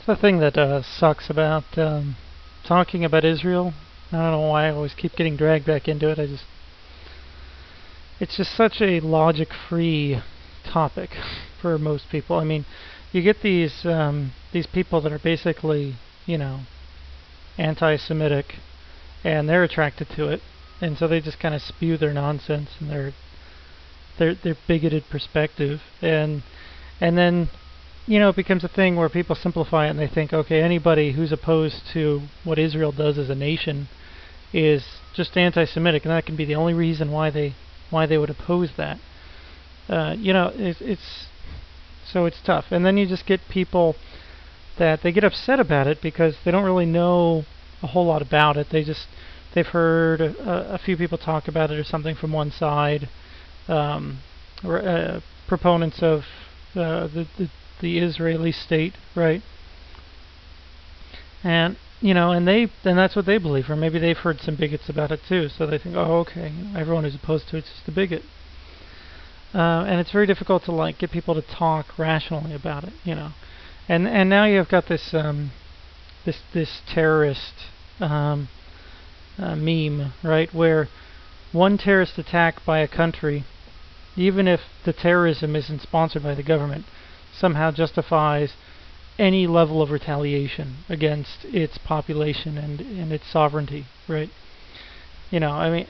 the thing that sucks about talking about Israel. I don't know why I always keep getting dragged back into it. It's just such a logic-free topic for most people. I mean, you get these people that are basically, anti-Semitic, and they're attracted to it, and so they just kind of spew their nonsense and their bigoted perspective, and then it becomes a thing where people simplify it and they think, okay, anybody who's opposed to what Israel does as a nation is just anti-Semitic, and that can be the only reason why they would oppose that. It's tough. And then you just get people that they get upset about it because they don't really know a whole lot about it. They've heard a few people talk about it or something from one side, proponents of the Israeli state, right? And and that's what they believe, or maybe they've heard some bigots about it too, so they think, oh, okay, everyone who's opposed to it's just a bigot. And it's very difficult to get people to talk rationally about it, And now you've got this this terrorist meme, right, where one terrorist attack by a country, even if the terrorism isn't sponsored by the government, somehow justifies any level of retaliation against its population and its sovereignty, right? I mean,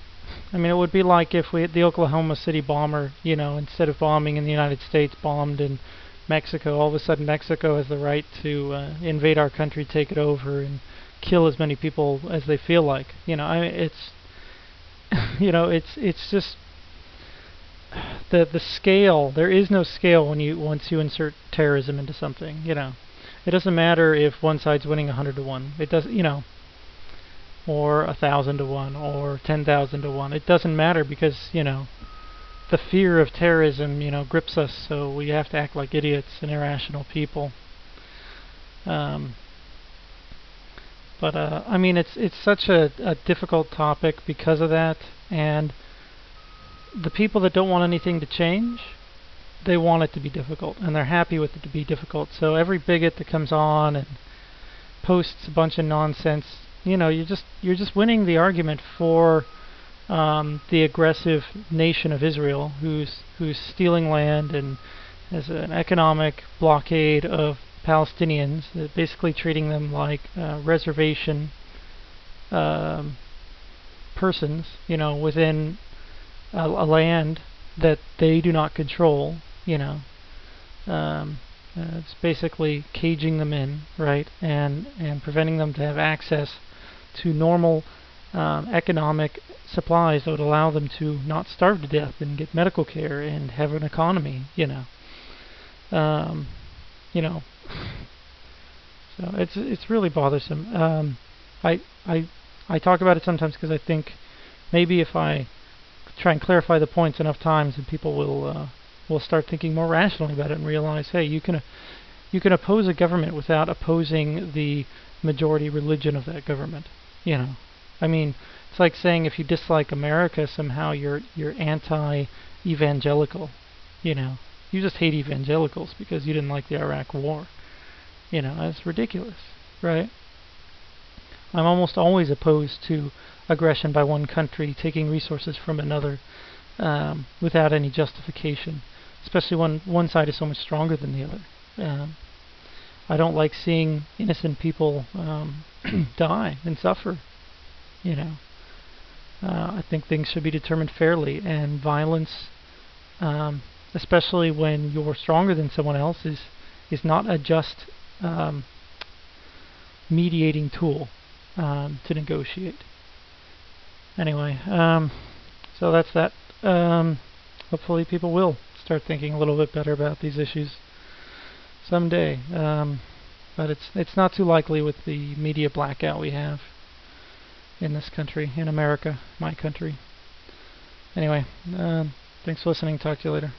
it would be like if the Oklahoma City bomber, instead of bombing in the United States, bombed in Mexico. All of a sudden, Mexico has the right to invade our country, take it over, and kill as many people as they feel like. It's, it's just the scale. There is no scale once you insert terrorism into something. It doesn't matter if one side's winning 100 to 1. It does, or 1,000 to 1, or 10,000 to 1. It doesn't matter because the fear of terrorism, grips us, so we have to act like idiots and irrational people. I mean, it's such a difficult topic because of that, and the people that don't want anything to change, they want it to be difficult, and they're happy with it to be difficult. So every bigot that comes on and posts a bunch of nonsense, you're just winning the argument for the aggressive nation of Israel, who's stealing land and has an economic blockade of Palestinians, basically treating them like reservation persons, within a land that they do not control. It's basically caging them in, right, and preventing them to have access to normal economic supplies that would allow them to not starve to death and get medical care and have an economy, So it's really bothersome. I talk about it sometimes because I think maybe if I try and clarify the points enough times, and people will start thinking more rationally about it and realize, hey, you can oppose a government without opposing the majority religion of that government. I mean, it's like saying if you dislike America, somehow you're anti-evangelical. You just hate evangelicals because you didn't like the Iraq War. That's ridiculous, right? I'm almost always opposed to aggression by one country taking resources from another without any justification, especially when one side is so much stronger than the other. I don't like seeing innocent people die and suffer. I think things should be determined fairly, and violence, especially when you're stronger than someone else, is not a just mediating tool to negotiate. Anyway, so that's that. Hopefully people will start thinking a little bit better about these issues someday. But it's not too likely with the media blackout we have in this country, in America, my country. Anyway, thanks for listening. Talk to you later.